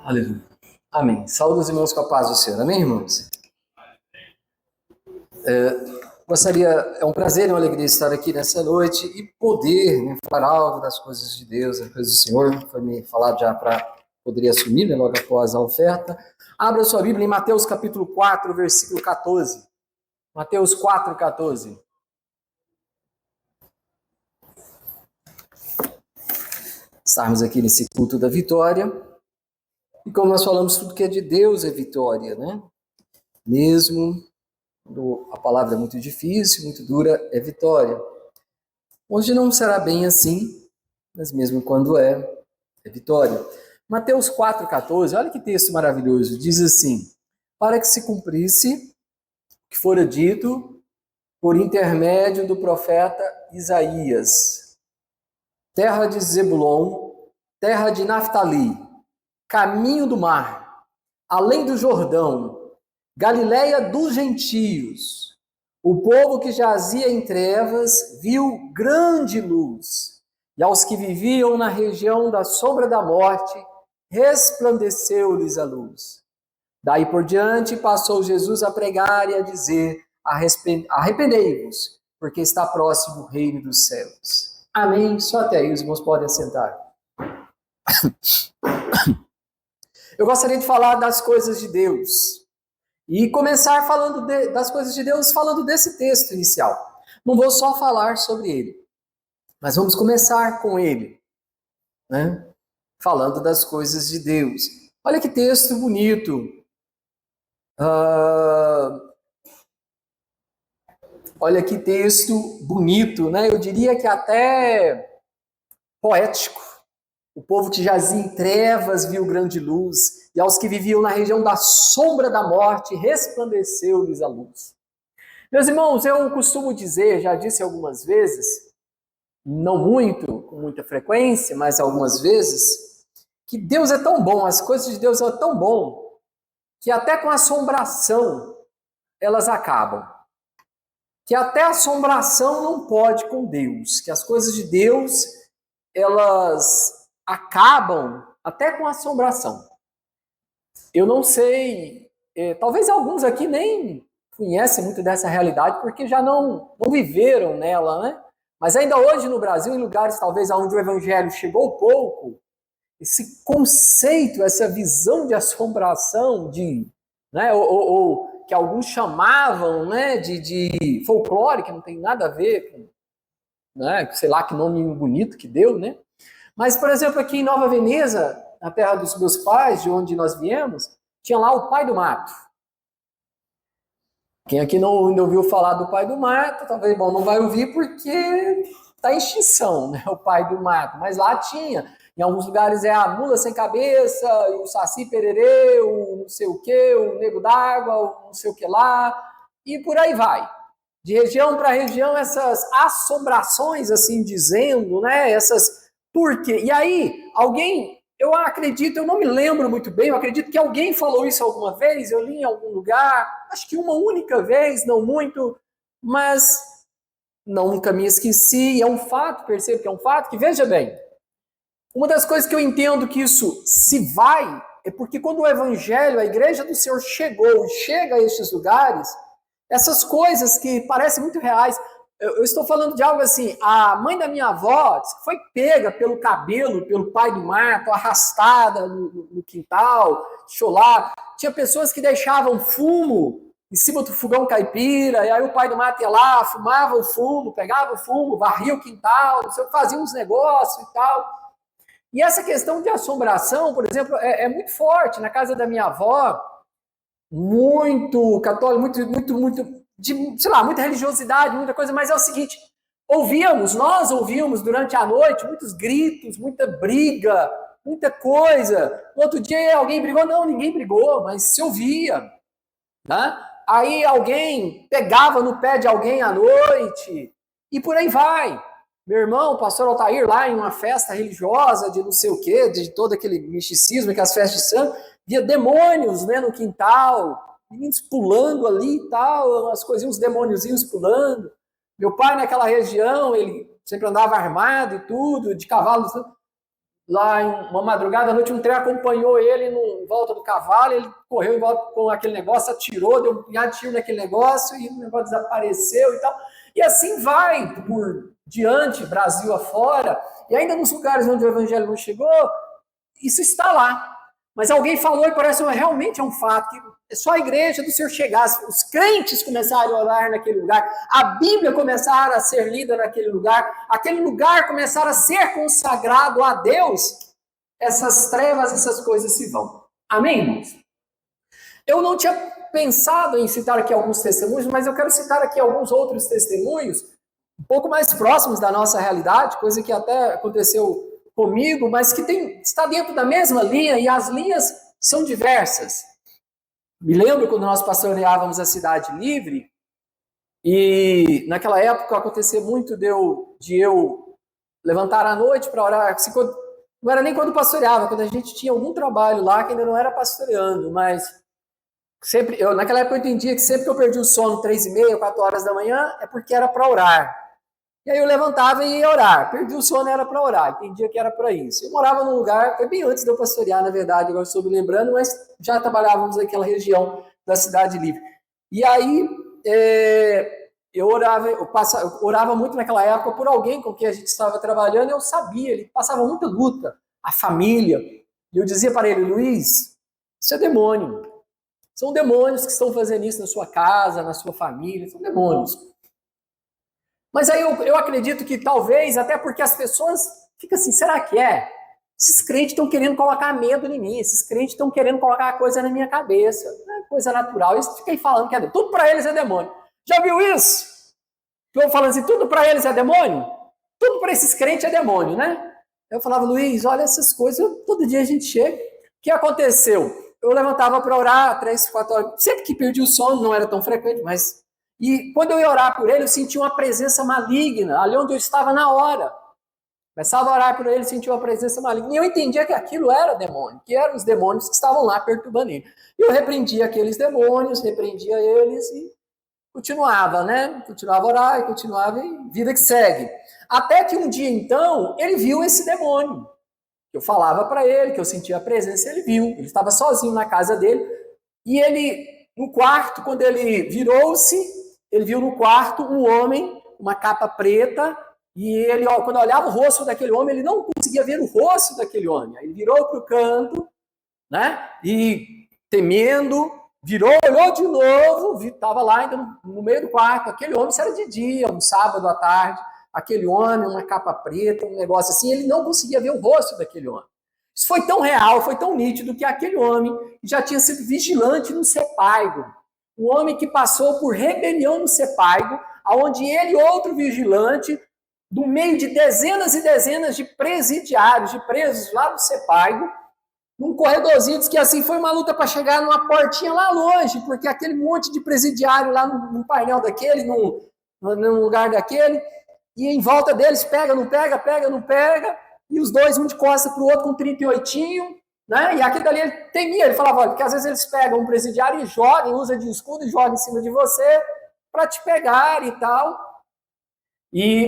Aleluia. Amém. Saúde os irmãos com a paz do Senhor. Amém, irmãos? É um prazer e uma alegria estar aqui nessa noite e poder falar algo das coisas de Deus, das coisas do Senhor. Foi me falado já para poder assumir, logo após a oferta. Abra sua Bíblia em Mateus capítulo 4, versículo 14. Mateus 4, 14. Estarmos aqui nesse culto da vitória. E como nós falamos, tudo que é de Deus é vitória, né? Mesmo quando a palavra é muito difícil, muito dura, é vitória. Hoje não será bem assim, mas mesmo quando é vitória. Mateus 4,14, olha que texto maravilhoso, diz assim: para que se cumprisse o que fora dito por intermédio do profeta Isaías. Terra de Zebulon, terra de Naftali, caminho do mar, além do Jordão, Galileia dos gentios. O povo que jazia em trevas viu grande luz, e aos que viviam na região da sombra da morte, resplandeceu-lhes a luz. Daí por diante passou Jesus a pregar e a dizer: arrependei-vos, porque está próximo o reino dos céus. Amém? Só até aí os irmãos podem assentar. Eu gostaria de falar das coisas de Deus. E começar falando das coisas de Deus, falando desse texto inicial. Não vou só falar sobre ele, mas vamos começar com ele, né? Falando das coisas de Deus. Olha que texto bonito. Olha que texto bonito, né? Eu diria que até poético. O povo que jazia em trevas viu grande luz, e aos que viviam na região da sombra da morte, resplandeceu-lhes a luz. Meus irmãos, eu costumo dizer, já disse algumas vezes, não muito, com muita frequência, mas algumas vezes, que Deus é tão bom, as coisas de Deus são tão bom, que até com assombração elas acabam. Que até assombração não pode com Deus, que as coisas de Deus, elas acabam até com assombração. Eu não sei, talvez alguns aqui nem conhecem muito dessa realidade, porque já não viveram nela, né? Mas ainda hoje no Brasil, em lugares talvez onde o evangelho chegou pouco, esse conceito, essa visão de assombração, né, ou que alguns chamavam, né, de folclore, que não tem nada a ver com, né, sei lá que nome bonito que deu, né? Mas, por exemplo, aqui em Nova Veneza, na terra dos meus pais, de onde nós viemos, tinha lá o Pai do Mato. Quem aqui não ouviu falar do Pai do Mato, talvez não vai ouvir porque está em extinção, né, o Pai do Mato. Mas lá tinha. Em alguns lugares é a mula sem cabeça, o saci pererê, o não sei o que, o nego d'água, o não sei o que lá, e por aí vai. De região para região, essas assombrações, assim dizendo, né, essas... Por quê? E aí, alguém, eu acredito, eu não me lembro muito bem, eu acredito que alguém falou isso alguma vez, eu li em algum lugar, acho que uma única vez, não muito, mas nunca me esqueci, e é um fato, percebo que é um fato, que veja bem, uma das coisas que eu entendo que isso se vai, é porque quando o evangelho, a igreja do Senhor chegou e chega a estes lugares, essas coisas que parecem muito reais, eu estou falando de algo assim, a mãe da minha avó foi pega pelo cabelo, pelo pai do mato, arrastada no quintal, chorar. Tinha pessoas que deixavam fumo em cima do fogão caipira, e aí o pai do mato ia lá, fumava o fumo, pegava o fumo, varria o quintal, fazia uns negócios e tal. E essa questão de assombração, por exemplo, é muito forte. Na casa da minha avó, muito católico, muito sei lá, muita religiosidade, muita coisa, mas é o seguinte, nós ouvíamos durante a noite muitos gritos, muita briga, muita coisa. No outro dia alguém brigou? Não, ninguém brigou, mas se ouvia, né? Aí alguém pegava no pé de alguém à noite, e por aí vai. Meu irmão, o pastor Altair, lá em uma festa religiosa de não sei o quê, de todo aquele misticismo, aquelas festas de santo, via demônios, né, no quintal, meninos pulando ali e tal, as coisinhas, uns demôniozinhos pulando. Meu pai, naquela região, ele sempre andava armado e tudo, de cavalo. lá em uma madrugada à noite, um trem acompanhou ele em volta do cavalo, ele correu em volta com aquele negócio, atirou, deu um punhado de tiro naquele negócio, e o negócio desapareceu e tal. E assim vai por diante, Brasil afora, e ainda nos lugares onde o evangelho não chegou, isso está lá. Mas alguém falou e parece realmente é um fato, que é só a igreja do Senhor chegar, os crentes começaram a orar naquele lugar, a Bíblia começara a ser lida naquele lugar, aquele lugar começar a ser consagrado a Deus, essas trevas, essas coisas se vão. Amém, irmãos? Eu não tinha pensado em citar aqui alguns testemunhos, mas eu quero citar aqui alguns outros testemunhos, um pouco mais próximos da nossa realidade, coisa que até aconteceu comigo, mas que está dentro da mesma linha, e as linhas são diversas. Me lembro quando nós pastoreávamos a Cidade Livre, e naquela época acontecia muito de eu levantar à noite para orar. Não era nem quando pastoreava, quando a gente tinha algum trabalho lá que ainda não era pastoreando, mas naquela época eu entendia que sempre que eu perdi o sono 3h30, 4 horas da manhã, é porque era para orar. E aí eu levantava e ia orar. Perdi o sono, era para orar. Entendia que era para isso. Eu morava num lugar, foi bem antes de eu pastorear, na verdade, agora estou me lembrando, mas já trabalhávamos naquela região da Cidade Livre. E aí eu orava muito naquela época por alguém com quem a gente estava trabalhando, eu sabia, ele passava muita luta, a família. E eu dizia para ele, Luiz, isso é demônio. São demônios que estão fazendo isso na sua casa, na sua família, são demônios. Mas aí eu acredito que talvez, até porque as pessoas ficam assim, será que é? Esses crentes estão querendo colocar medo em mim, esses crentes estão querendo colocar coisa na minha cabeça, não é coisa natural. Eles ficam falando que é demônio. Tudo para eles é demônio. Já viu isso? Eu falando assim, tudo para eles é demônio? Tudo para esses crentes é demônio, né? Eu falava, Luiz, olha essas coisas, todo dia a gente chega. O que aconteceu? Eu levantava para orar 3, 4 horas, sempre que perdi o sono, não era tão frequente, mas... E quando eu ia orar por ele, eu sentia uma presença maligna, ali onde eu estava na hora. Começava a orar por ele, sentia uma presença maligna. E eu entendia que aquilo era demônio, que eram os demônios que estavam lá perturbando ele. E eu repreendia aqueles demônios, repreendia eles e continuava, né? Continuava a orar e continuava, e vida que segue. Até que um dia, então, ele viu esse demônio. Eu falava para ele, que eu sentia a presença, ele viu. Ele estava sozinho na casa dele. E ele, no quarto, quando ele virou-se, ele viu no quarto um homem, uma capa preta, e ele, quando olhava o rosto daquele homem, ele não conseguia ver o rosto daquele homem. Aí ele virou para o canto, né? E temendo, virou, olhou de novo, estava lá ainda no meio do quarto. Aquele homem, isso era de dia, um sábado à tarde, aquele homem, uma capa preta, um negócio assim, ele não conseguia ver o rosto daquele homem. Isso foi tão real, foi tão nítido, que aquele homem já tinha sido vigilante no Sepaigo. Um homem que passou por rebelião no Sepaigo, onde ele e outro vigilante, no meio de dezenas e dezenas de presidiários, de presos lá no Sepaigo, num corredorzinho, que assim foi uma luta para chegar numa portinha lá longe, porque aquele monte de presidiário lá num painel daquele, num lugar daquele, e em volta deles pega, não pega, pega, não pega, e os dois, um de costas para o outro com 38, né? E aquele dali ele temia, ele falava, olha, porque às vezes eles pegam um presidiário e jogam, usa de escudo e jogam em cima de você para te pegar e tal.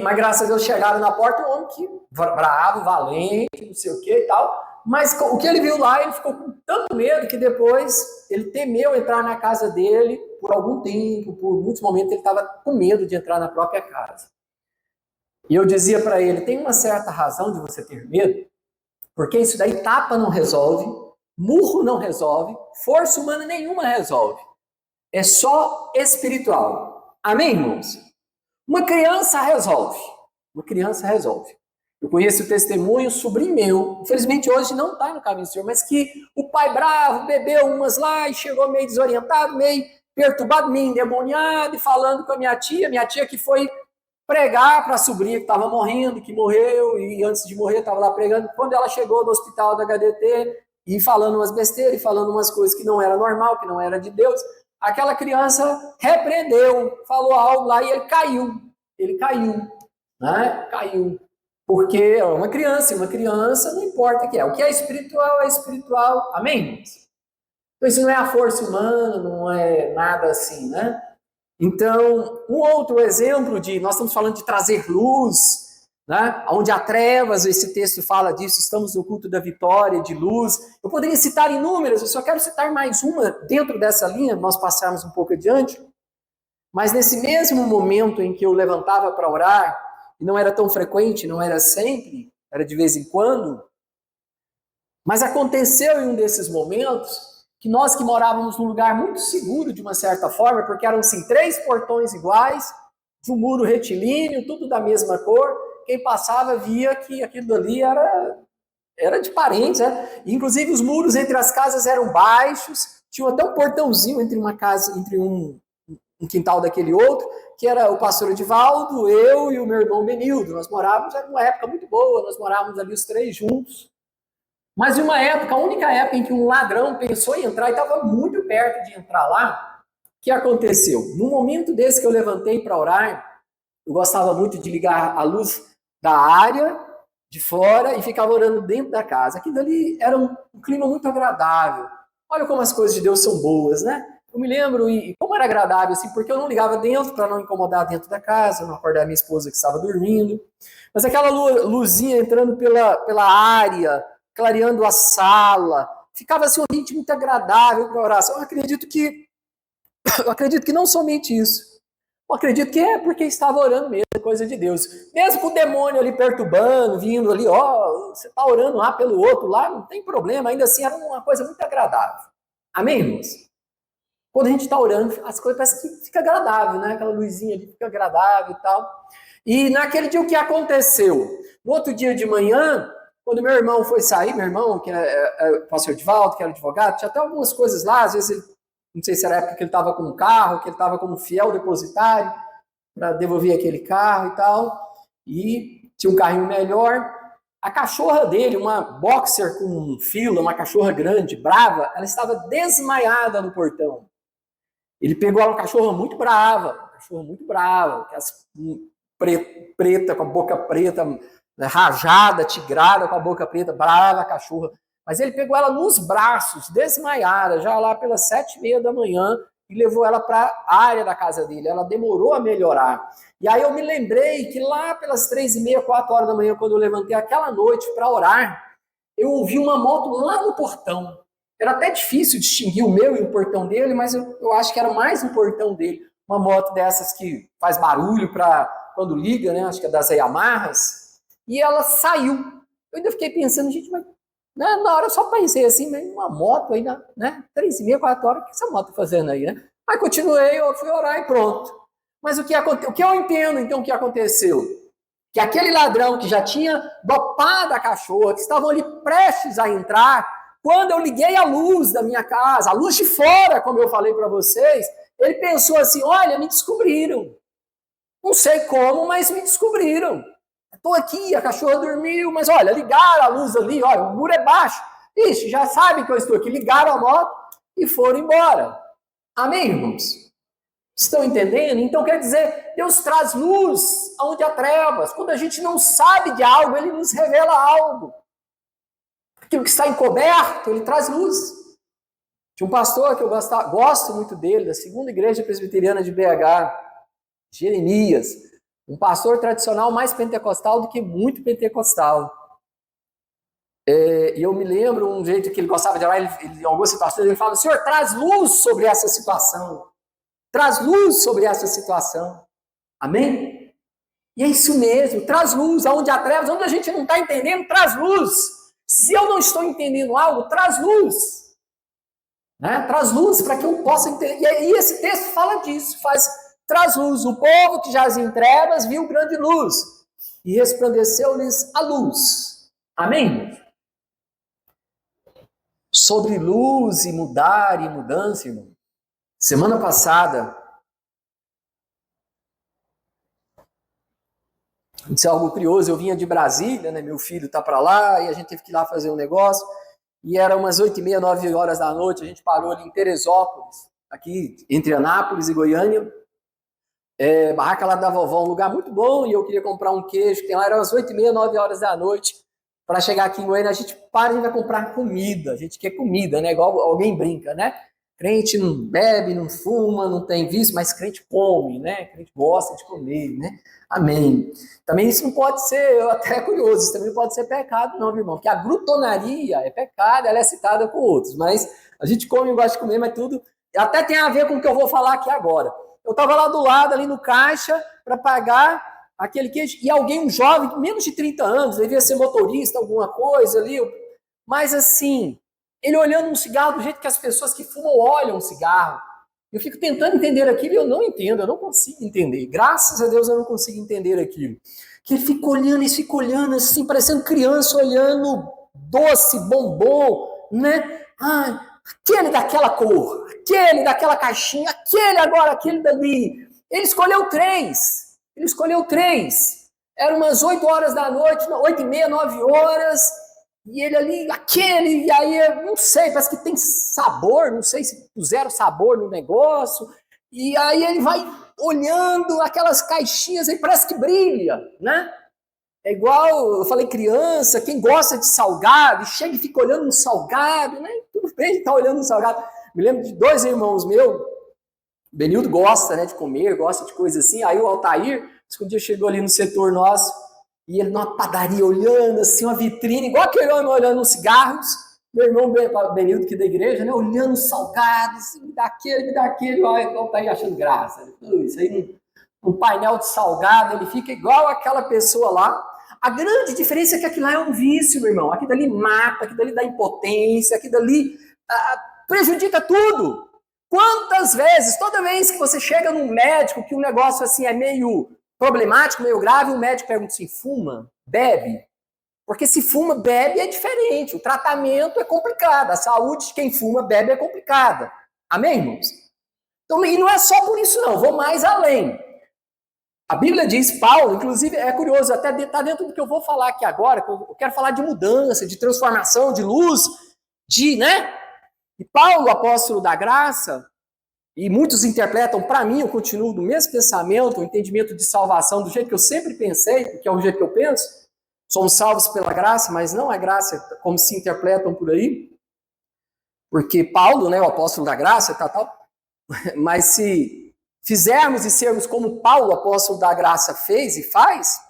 Mas graças a Deus chegaram na porta, um homem que bravo, valente, não sei o que e tal. Mas o que ele viu lá, ele ficou com tanto medo que depois ele temeu entrar na casa dele por algum tempo, por muitos momentos ele estava com medo de entrar na própria casa. E eu dizia para ele, tem uma certa razão de você ter medo, porque isso daí tapa não resolve, murro não resolve, força humana nenhuma resolve. É só espiritual. Amém, irmãos? Uma criança resolve. Uma criança resolve. Eu conheço o testemunho, sobrinho meu, infelizmente hoje não está no caminho do Senhor, mas que o pai bravo bebeu umas lá e chegou meio desorientado, meio perturbado, meio endemoniado, e falando com a minha tia que foi pregar para a sobrinha que estava morrendo, que morreu, e antes de morrer estava lá pregando. Quando ela chegou no hospital da HDT, e falando umas besteiras, e falando umas coisas que não era normal, que não era de Deus, aquela criança repreendeu, falou algo lá e ele caiu, né? Caiu. Porque é uma criança não importa o que é. O que é espiritual. Amém? Então isso não é a força humana, não é nada assim, né? Então, um outro exemplo nós estamos falando de trazer luz, né? Onde há trevas, esse texto fala disso, estamos no culto da vitória, de luz. Eu poderia citar inúmeras, eu só quero citar mais uma dentro dessa linha, nós passarmos um pouco adiante. Mas nesse mesmo momento em que eu levantava para orar, e não era tão frequente, não era sempre, era de vez em quando, mas aconteceu em um desses momentos que nós que morávamos num lugar muito seguro de uma certa forma, porque eram assim 3 portões iguais, de um muro retilíneo, tudo da mesma cor, quem passava via que aquilo ali era de parentes, né? Inclusive os muros entre as casas eram baixos, tinha até um portãozinho entre uma casa, entre um quintal daquele outro, que era o pastor Edivaldo, eu e o meu irmão Benildo. Nós morávamos, era uma época muito boa, nós morávamos ali os 3 juntos. Mas em uma época, a única época em que um ladrão pensou em entrar e estava muito perto de entrar lá, o que aconteceu? No momento desse que eu levantei para orar, eu gostava muito de ligar a luz da área de fora e ficava orando dentro da casa. Aquilo ali era um clima muito agradável. Olha como as coisas de Deus são boas, né? Eu me lembro, e como era agradável, assim, porque eu não ligava dentro para não incomodar dentro da casa, não acordar minha esposa que estava dormindo. Mas aquela luzinha entrando pela área, clareando a sala, ficava assim um ritmo muito agradável para a oração. Eu acredito que não somente isso. Eu acredito que é porque estava orando mesmo, coisa de Deus. Mesmo com o demônio ali perturbando, vindo ali, você está orando lá pelo outro, lá não tem problema, ainda assim era uma coisa muito agradável. Amém, irmãos? Quando a gente está orando, as coisas parecem que fica agradável, né? Aquela luzinha ali fica agradável e tal. E naquele dia o que aconteceu? No outro dia de manhã, quando meu irmão foi sair, meu irmão, que é o pastor Edivaldo, que era advogado, tinha até algumas coisas lá, às vezes ele, não sei se era a época que ele estava com um carro, que ele estava como fiel depositário, para devolver aquele carro e tal, e tinha um carrinho melhor. A cachorra dele, uma boxer com fila, uma cachorra grande, brava, ela estava desmaiada no portão. Ele pegou uma cachorra muito brava, preta, com a boca preta, rajada, tigrada, com a boca preta, brava a cachorra. Mas ele pegou ela nos braços, desmaiada, já lá pelas 7h30 da manhã, e levou ela para a área da casa dele. Ela demorou a melhorar. E aí eu me lembrei que lá pelas 3h30, 4 horas da manhã, quando eu levantei aquela noite para orar, eu ouvi uma moto lá no portão. Era até difícil distinguir o meu e o portão dele, mas eu acho que era mais o portão dele. Uma moto dessas que faz barulho para quando liga, né? Acho que é das Yamahas. E ela saiu. Eu ainda fiquei pensando, gente, mas na hora eu só pensei assim, mas uma moto aí, né? 3h30, 4 horas, o que essa moto tá fazendo aí, né? Mas continuei, eu fui orar e pronto. Mas o que eu entendo, então, o que aconteceu? Que aquele ladrão que já tinha dopado a cachorra, que estavam ali prestes a entrar, quando eu liguei a luz da minha casa, a luz de fora, como eu falei para vocês, ele pensou assim, olha, me descobriram. Não sei como, mas me descobriram. Estou aqui, a cachorra dormiu, mas olha, ligaram a luz ali, olha, o muro é baixo. Ixi, já sabem que eu estou aqui. Ligaram a moto e foram embora. Amém, irmãos? Estão entendendo? Então quer dizer, Deus traz luz onde há trevas. Quando a gente não sabe de algo, Ele nos revela algo. Aquilo que está encoberto, Ele traz luz. Tinha um pastor que eu gosto muito dele, da Segunda Igreja Presbiteriana de BH, Jeremias, um pastor tradicional mais pentecostal do que muito pentecostal. E eu me lembro um jeito que ele gostava de orar, ele, em algumas situações, ele fala, Senhor, traz luz sobre essa situação. Traz luz sobre essa situação. Amém? E é isso mesmo, traz luz aonde há trevas, onde a gente não está entendendo, traz luz. Se eu não estou entendendo algo, traz luz. Né? Traz luz para que eu possa entender. E esse texto fala disso, traz luz. O povo que jazia em trevas viu grande luz e resplandeceu-lhes a luz. Amém? Sobre luz e mudar e mudança, irmão. Semana passada, isso é algo curioso, eu vinha de Brasília, né? Meu filho está para lá e a gente teve que ir lá fazer um negócio. E era umas 8h30, 9 horas da noite, a gente parou ali em Teresópolis, aqui entre Anápolis e Goiânia. Barraca lá da vovó, um lugar muito bom, e eu queria comprar um queijo, que tem lá, eram as 8h30, 9 horas da noite. Para chegar aqui em Goiânia, a gente vai comprar comida, a gente quer comida, né? Igual alguém brinca, né? Crente não bebe, não fuma, não tem vício, mas crente come, né? Crente gosta de comer, né? Amém. Também isso não pode ser, eu até curioso, isso também não pode ser pecado, não, meu irmão. Porque a glutonaria é pecado, ela é citada com outros, mas a gente come e gosta de comer, mas tudo até tem a ver com o que eu vou falar aqui agora. Eu estava lá do lado, ali no caixa, para pagar aquele queijo, e alguém, um jovem, menos de 30 anos, devia ser motorista, alguma coisa ali, mas assim, ele olhando um cigarro do jeito que as pessoas que fumam olham um cigarro. Eu fico tentando entender aquilo e eu não entendo, eu não consigo entender. Graças a Deus eu não consigo entender aquilo. Que ele fica olhando assim, parecendo criança olhando doce, bombom, né? Ah, aquele daquela cor, aquele daquela caixinha, aquele agora, aquele dali. Ele escolheu três. Ele escolheu três. Eram umas 8 horas da noite, 8h30, 9 horas. E ele ali, aquele, e aí, não sei, parece que tem sabor, não sei se puseram sabor no negócio. E aí ele vai olhando aquelas caixinhas aí, parece que brilha, né? É igual, eu falei criança, quem gosta de salgado, chega e fica olhando um salgado, né? Tudo bem, tá olhando um salgado. Me lembro de 2 irmãos meus, Benildo gosta, né, de comer, gosta de coisa assim. Aí o Altair, um dia chegou ali no setor nosso, e ele numa padaria olhando assim, uma vitrine, igual aquele homem olhando os cigarros. Meu irmão Benildo, que é da igreja, né, olhando os salgados, assim, me dá aquele, olha, o Altair achando graça. Isso aí, um painel de salgado, ele fica igual aquela pessoa lá. A grande diferença é que aquilo lá é um vício, meu irmão. Aquilo dali mata, aquilo dali dá impotência, aquilo dali prejudica tudo. Quantas vezes, toda vez que você chega num médico que um negócio assim é meio problemático, meio grave, o médico pergunta assim, fuma? Bebe? Porque se fuma, bebe é diferente. O tratamento é complicado. A saúde de quem fuma, bebe é complicada. Amém, irmãos? Então, e não é só por isso não, vou mais além. A Bíblia diz, Paulo, inclusive, é curioso, até está dentro do que eu vou falar aqui agora, eu quero falar de mudança, de transformação, de luz, né? E Paulo, apóstolo da graça, e muitos interpretam, para mim, eu continuo do mesmo pensamento, o entendimento de salvação, do jeito que eu sempre pensei, porque é o jeito que eu penso, somos salvos pela graça, mas não é graça como se interpretam por aí, porque Paulo, né, o apóstolo da graça, tal, mas se fizermos e sermos como Paulo, apóstolo da graça, fez e faz,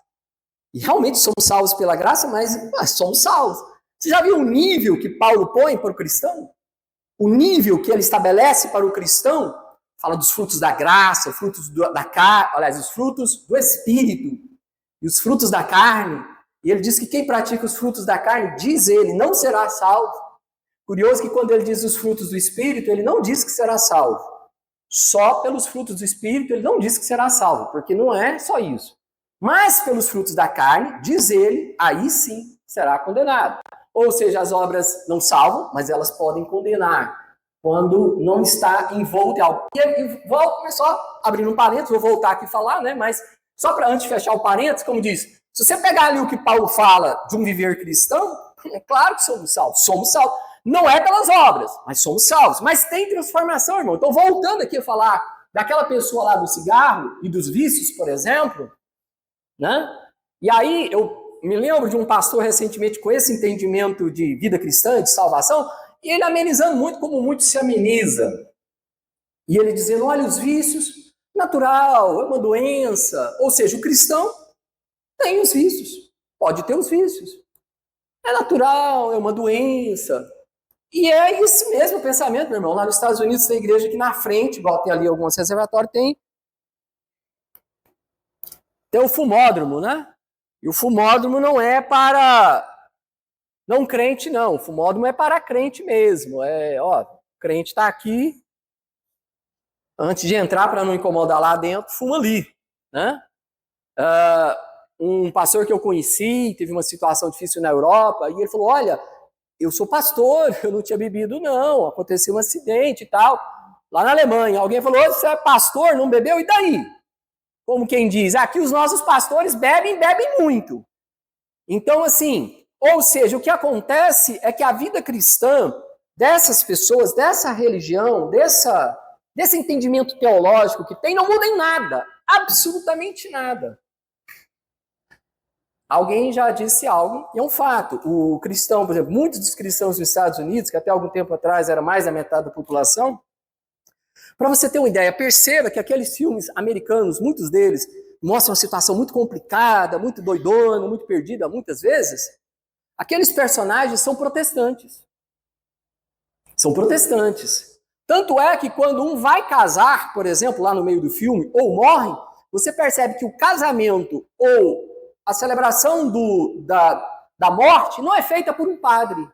e realmente somos salvos pela graça, mas somos salvos. Você já viu o nível que Paulo põe para o cristão? O nível que ele estabelece para o cristão? Fala dos frutos da graça, frutos da carne, aliás, os frutos do Espírito e os frutos da carne. E ele diz que quem pratica os frutos da carne, diz ele, não será salvo. Curioso que quando ele diz os frutos do Espírito, ele não diz que será salvo. Só pelos frutos do Espírito ele não diz que será salvo, porque não é só isso. Mas pelos frutos da carne, diz ele, aí sim será condenado. Ou seja, as obras não salvam, mas elas podem condenar, quando não está envolto em algo. E volto, só abrindo um parênteses, vou voltar aqui e falar, né? Mas só para antes de fechar o parênteses, como diz, se você pegar ali o que Paulo fala de um viver cristão, é claro que somos salvos, somos salvos. Não é pelas obras, mas somos salvos. Mas tem transformação, irmão. Então, voltando aqui a falar daquela pessoa lá do cigarro e dos vícios, por exemplo, né? E aí, eu me lembro de um pastor recentemente com esse entendimento de vida cristã, de salvação, e ele amenizando muito como muito se ameniza. E ele dizendo, olha, os vícios, natural, é uma doença. Ou seja, o cristão tem os vícios, pode ter os vícios. É natural, é uma doença. E é esse mesmo pensamento, meu irmão. Lá nos Estados Unidos tem igreja aqui na frente, igual tem ali alguns reservatórios, tem o fumódromo, né? E o fumódromo não é para não crente, não. O fumódromo é para crente mesmo. Crente está aqui, antes de entrar para não incomodar lá dentro, fuma ali, né? Um pastor que eu conheci, teve uma situação difícil na Europa, e ele falou, olha, eu sou pastor, eu não tinha bebido não, aconteceu um acidente e tal. Lá na Alemanha, alguém falou, você é pastor, não bebeu? E daí? Como quem diz, aqui os nossos pastores bebem muito. Então, assim, ou seja, o que acontece é que a vida cristã dessas pessoas, dessa religião, desse entendimento teológico que tem, não muda em nada, absolutamente nada. Alguém já disse algo, e é um fato. O cristão, por exemplo, muitos dos cristãos dos Estados Unidos, que até algum tempo atrás era mais da metade da população, Para você ter uma ideia, perceba que aqueles filmes americanos, muitos deles, mostram uma situação muito complicada, muito doidona, muito perdida, muitas vezes. Aqueles personagens são protestantes. São protestantes. Tanto é que quando um vai casar, por exemplo, lá no meio do filme, ou morre, você percebe que o casamento ou a celebração da morte não é feita por um padre.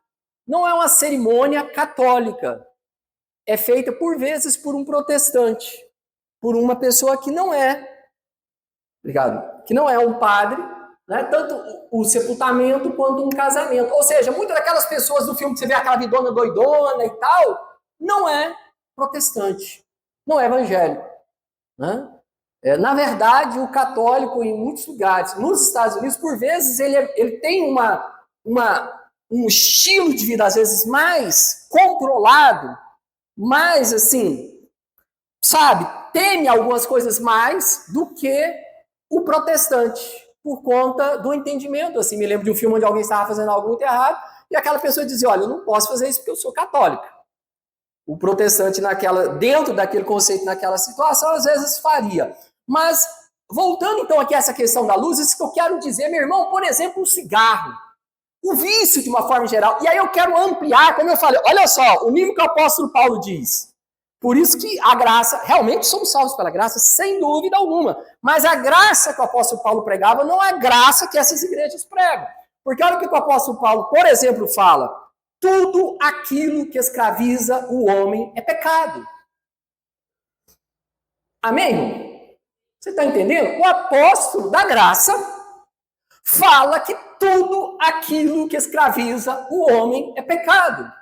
Não é uma cerimônia católica. É feita, por vezes, por um protestante. Por uma pessoa que não é, ligado? Que não é um padre, né? Tanto o sepultamento quanto um casamento. Ou seja, muitas daquelas pessoas do filme que você vê aquela vidona doidona e tal, não é protestante, não é evangélico. Né? Na verdade, o católico, em muitos lugares, nos Estados Unidos, por vezes, ele tem um estilo de vida, às vezes, mais controlado, mais, assim, sabe, teme algumas coisas mais do que o protestante, por conta do entendimento. Assim, me lembro de um filme onde alguém estava fazendo algo muito errado, e aquela pessoa dizia, olha, eu não posso fazer isso porque eu sou católica. O protestante, dentro daquele conceito, naquela situação, às vezes faria. Mas, voltando então aqui a essa questão da luz, isso que eu quero dizer, meu irmão, por exemplo, o cigarro, o vício de uma forma geral. E aí eu quero ampliar, como eu falei, olha só, o nível que o apóstolo Paulo diz. Por isso que a graça, realmente somos salvos pela graça, sem dúvida alguma. Mas a graça que o apóstolo Paulo pregava não é a graça que essas igrejas pregam. Porque olha o que o apóstolo Paulo, por exemplo, fala. Tudo aquilo que escraviza o homem é pecado. Amém? Você está entendendo? O apóstolo da graça fala que tudo aquilo que escraviza o homem é pecado.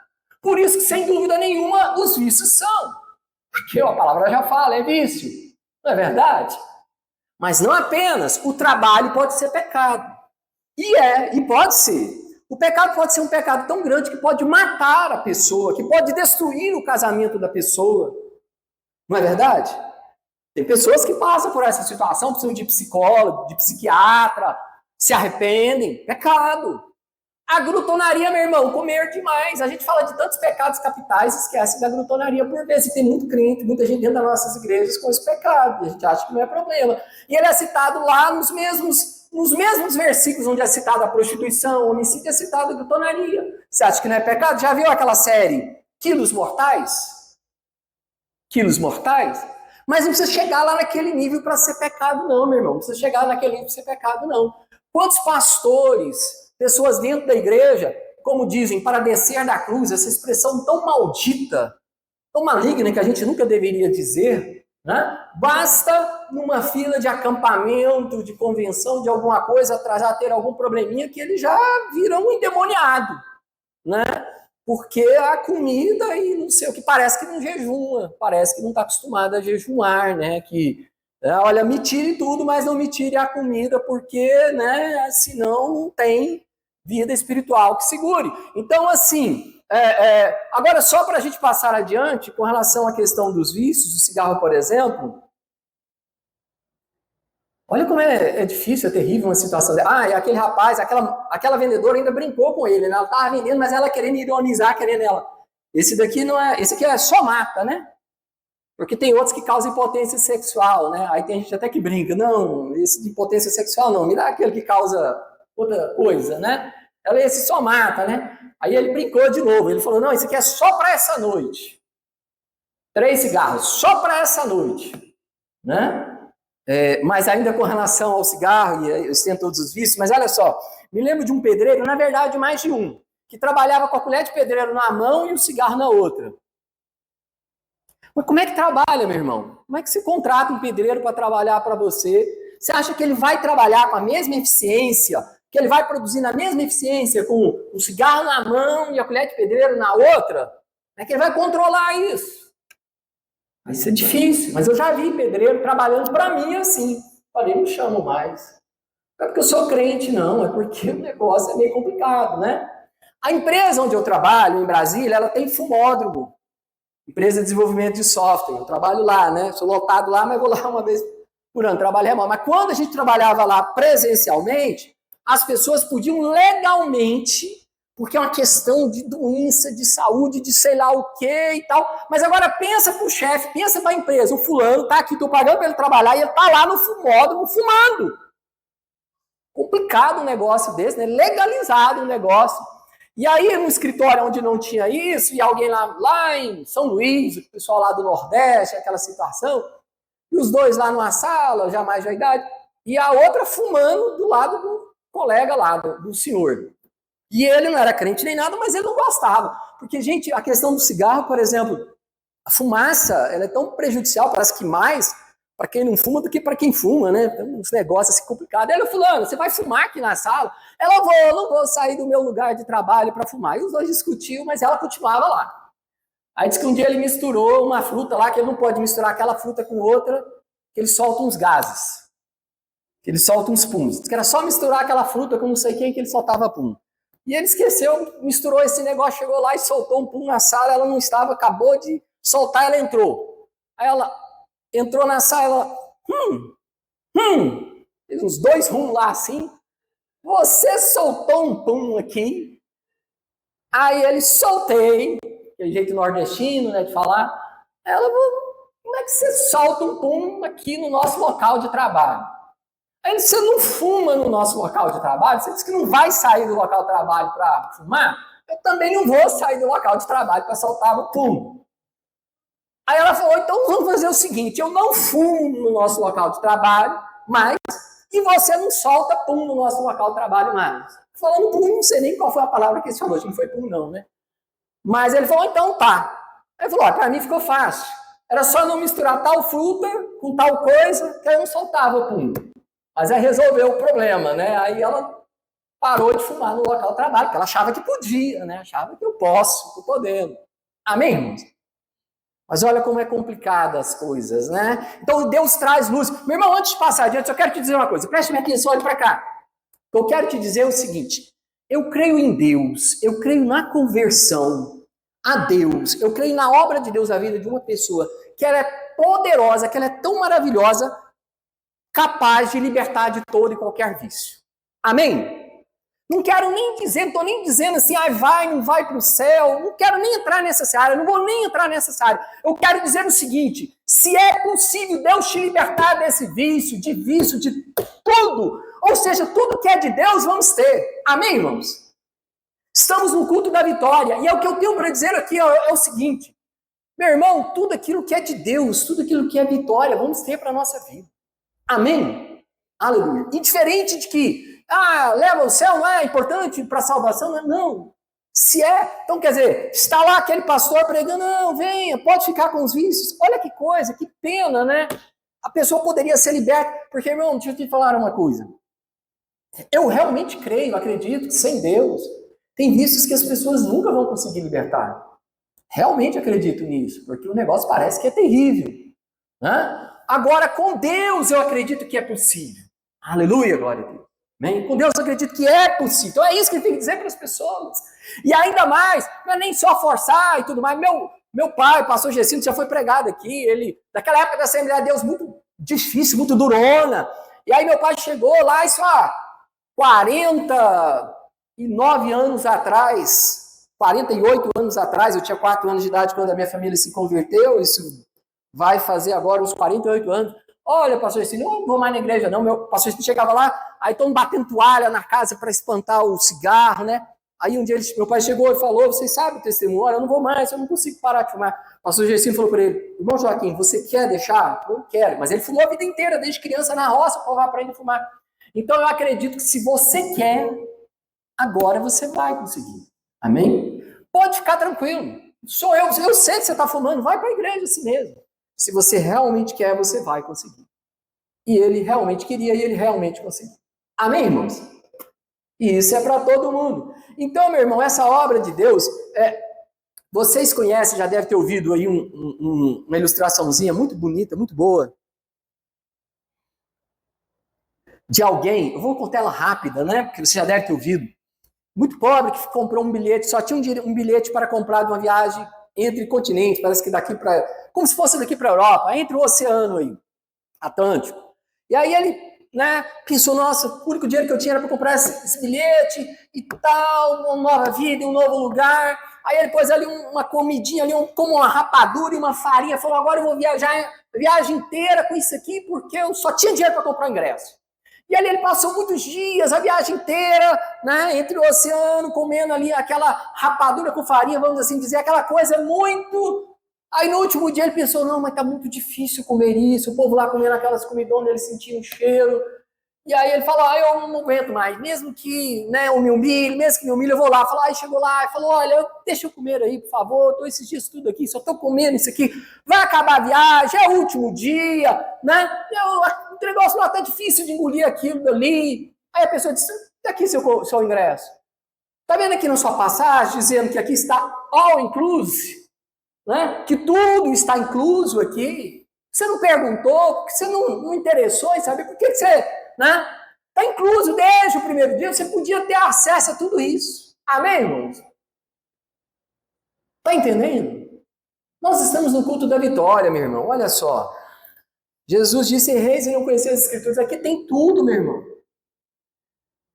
Por isso que, sem dúvida nenhuma, os vícios são. Porque a palavra já fala, é vício. Não é verdade? Mas não apenas. O trabalho pode ser pecado. E pode ser. O pecado pode ser um pecado tão grande que pode matar a pessoa, que pode destruir o casamento da pessoa. Não é verdade? Tem pessoas que passam por essa situação, precisam de psicólogo, de psiquiatra, se arrependem. Pecado. A glutonaria, meu irmão, comer demais. A gente fala de tantos pecados capitais, esquece da glutonaria por vezes. E tem muito crente, muita gente dentro das nossas igrejas com esse pecado. E a gente acha que não é problema. E ele é citado lá nos mesmos versículos onde é citada a prostituição, o homicídio, é citada a glutonaria. Você acha que não é pecado? Já viu aquela série Quilos Mortais? Quilos Mortais? Mas não precisa chegar lá naquele nível para ser pecado, não, meu irmão. Não precisa chegar naquele nível para ser pecado, não. Quantos pastores, pessoas dentro da igreja, como dizem, para descer da cruz, essa expressão tão maldita, tão maligna, que a gente nunca deveria dizer, né? Basta numa fila de acampamento, de convenção, de alguma coisa, já ter algum probleminha, que eles já viram um endemoniado, né? Porque a comida e não sei o que, parece que não jejuma, parece que não está acostumado a jejuar, né? Olha, me tire tudo, mas não me tire a comida, porque, né, senão não tem vida espiritual que segure. Então, assim, agora só para a gente passar adiante, com relação à questão dos vícios, do cigarro, por exemplo, olha como é difícil, é terrível uma situação. Aquele rapaz, aquela vendedora ainda brincou com ele, né? Ela estava vendendo, mas ela querendo ironizar, querendo ela. Esse aqui é só mata, né? Porque tem outros que causam impotência sexual, né? Aí tem gente até que brinca, não, esse de impotência sexual não, me dá aquele que causa outra coisa, né? Esse só mata, né? Aí ele brincou de novo, ele falou, não, esse aqui é só para essa noite. 3 cigarros, só para essa noite, né? Mas ainda com relação ao cigarro, e eles têm todos os vícios, mas olha só, me lembro de um pedreiro, na verdade mais de um, que trabalhava com a colher de pedreiro na mão e o cigarro na outra. Mas como é que trabalha, meu irmão? Como é que você contrata um pedreiro para trabalhar para você? Você acha que ele vai trabalhar com a mesma eficiência, que ele vai produzir na mesma eficiência com o cigarro na mão e a colher de pedreiro na outra? Como é que ele vai controlar isso? Vai ser difícil, mas eu já vi pedreiro trabalhando para mim assim. Falei, não chamo mais. Não é porque eu sou crente, não, é porque o negócio é meio complicado, né? A empresa onde eu trabalho, em Brasília, ela tem fumódromo. Empresa de desenvolvimento de software. Eu trabalho lá, né? Sou lotado lá, mas vou lá uma vez por ano, trabalho remoto. Mas quando a gente trabalhava lá presencialmente, as pessoas podiam legalmente porque é uma questão de doença, de saúde, de sei lá o que e tal. Mas agora pensa para o chefe, pensa para a empresa, o fulano está aqui, estou pagando para ele trabalhar e ele está lá no fumódromo fumando. Complicado um negócio desse, né? Legalizado um negócio. E aí, no escritório onde não tinha isso, e alguém lá em São Luís, o pessoal lá do Nordeste, aquela situação, e os dois lá numa sala, já mais de idade, e a outra fumando do lado do colega lá, do senhor. E ele não era crente nem nada, mas ele não gostava. Porque, gente, a questão do cigarro, por exemplo, a fumaça, ela é tão prejudicial, parece que mais para quem não fuma do que para quem fuma, né? Tem uns negócios assim complicados. Ela, fulano, você vai fumar aqui na sala? Ela, eu não vou sair do meu lugar de trabalho para fumar. E os dois discutiam, mas ela continuava lá. Aí disse que um dia ele misturou uma fruta lá, que ele não pode misturar aquela fruta com outra, que ele solta uns gases. Que ele solta uns puns. Diz que era só misturar aquela fruta com não sei quem que ele soltava pum. E ele esqueceu, misturou esse negócio, chegou lá e soltou um pum na sala, ela não estava, acabou de soltar, ela entrou. Aí ela entrou na sala, fez uns 2 lá assim, você soltou um pum aqui, aí ele soltei, aquele jeito nordestino, né, de falar, ela, como é que você solta um pum aqui no nosso local de trabalho? Aí ele, você não fuma no nosso local de trabalho? Você disse que não vai sair do local de trabalho para fumar? Eu também não vou sair do local de trabalho para soltar o pum. Aí ela falou, então vamos fazer o seguinte, eu não fumo no nosso local de trabalho mais, e você não solta pum no nosso local de trabalho mais. Falando pum, não sei nem qual foi a palavra que ele falou, acho que não foi pum não, né? Mas ele falou, então tá. Aí ele falou, para mim ficou fácil. Era só não misturar tal fruta com tal coisa, que eu não soltava o pum. Mas aí resolveu o problema, né? Aí ela parou de fumar no local de trabalho, porque ela achava que podia, né? Achava que eu posso, estou podendo. Amém, irmãos? Mas olha como é complicada as coisas, né? Então Deus traz luz. Meu irmão, antes de passar adiante, eu quero te dizer uma coisa. Preste minha atenção, olhe para cá. Eu quero te dizer o seguinte. Eu creio em Deus, eu creio na conversão a Deus, eu creio na obra de Deus na vida de uma pessoa, que ela é poderosa, que ela é tão maravilhosa, capaz de libertar de todo e qualquer vício. Amém? Não quero nem dizer, não estou nem dizendo assim, vai, não vai para o céu, não quero nem entrar nessa área, não vou nem entrar nessa área. Eu quero dizer o seguinte, se é possível Deus te libertar desse vício, de tudo, ou seja, tudo que é de Deus, vamos ter. Amém, irmãos? Estamos no culto da vitória, e é o que eu tenho para dizer aqui é o seguinte, meu irmão, tudo aquilo que é de Deus, tudo aquilo que é vitória, vamos ter para a nossa vida. Amém? Aleluia. Indiferente de que leva ao céu, não é importante para a salvação? Não. Se é, então quer dizer, está lá aquele pastor pregando, não, venha, pode ficar com os vícios. Olha que coisa, que pena, né? A pessoa poderia ser liberta, porque, irmão, deixa eu te falar uma coisa. Eu realmente creio, acredito que sem Deus, tem vícios que as pessoas nunca vão conseguir libertar. Realmente acredito nisso, porque o negócio parece que é terrível, né? Agora, com Deus, eu acredito que é possível. Aleluia, glória a Deus. Amém? Com Deus, eu acredito que é possível. Então, é isso que ele tem que dizer para as pessoas. E ainda mais, não é nem só forçar e tudo mais. Meu pai, o pastor Gecinto, já foi pregado aqui. Ele, daquela época da Assembleia de Deus, muito difícil, muito durona. E aí, meu pai chegou lá, isso há 49 anos atrás, 48 anos atrás, eu tinha 4 anos de idade quando a minha família se converteu, isso vai fazer agora uns 48 anos. Olha, pastor, assim, não vou mais na igreja não, meu pastor chegava lá, aí estão batendo toalha na casa para espantar o cigarro, né? Aí um dia meu pai chegou e falou, vocês sabem o testemunho, olha, eu não vou mais, eu não consigo parar de fumar. O pastor Gercinho falou para ele, irmão Joaquim, você quer deixar? Eu quero, mas ele fumou a vida inteira, desde criança na roça, para aprender a fumar. Então eu acredito que se você quer, agora você vai conseguir. Amém? Pode ficar tranquilo. Sou eu sei que você está fumando, vai para a igreja assim mesmo. Se você realmente quer, você vai conseguir. E ele realmente queria e ele realmente conseguiu. Amém, irmãos? E isso é para todo mundo. Então, meu irmão, essa obra de Deus, vocês conhecem, já devem ter ouvido aí uma ilustraçãozinha muito bonita, muito boa, de alguém, eu vou contar ela rápida, né? Porque você já deve ter ouvido. Muito pobre que comprou um bilhete, só tinha um bilhete para comprar de uma viagem entre continentes, parece que daqui para... Como se fosse daqui para a Europa, entre o oceano aí, Atlântico. E aí ele né, pensou, nossa, o único dinheiro que eu tinha era para comprar esse bilhete e tal, uma nova vida, um novo lugar. Aí ele pôs ali uma comidinha, ali, como uma rapadura e uma farinha, falou, agora eu vou viajar a viagem inteira com isso aqui, porque eu só tinha dinheiro para comprar o ingresso. E ali ele passou muitos dias, a viagem inteira, né, entre o oceano, comendo ali aquela rapadura com farinha, vamos assim dizer, aquela coisa muito... Aí no último dia ele pensou, não, mas tá muito difícil comer isso, o povo lá comendo aquelas comidonas, ele sentia um cheiro. E aí ele falou, eu não aguento mais, mesmo que, né, eu me humilhe, eu vou lá. Aí chegou lá e falou, olha, deixa eu comer aí, por favor, tô esses dias tudo aqui, só tô comendo isso aqui, vai acabar a viagem, é o último dia, né, o negócio lá tá difícil de engolir aquilo dali. Aí a pessoa disse, tá aqui seu ingresso. Tá vendo aqui na sua passagem, dizendo que aqui está all inclusive, né, que tudo está incluso aqui? Você não perguntou, porque você não interessou em saber por que você... né? Está incluso desde o primeiro dia, você podia ter acesso a tudo isso. Amém, irmãos? Está entendendo? Nós estamos no culto da vitória, meu irmão. Olha só. Jesus disse, reis e não conhecia as escrituras. Aqui tem tudo, meu irmão.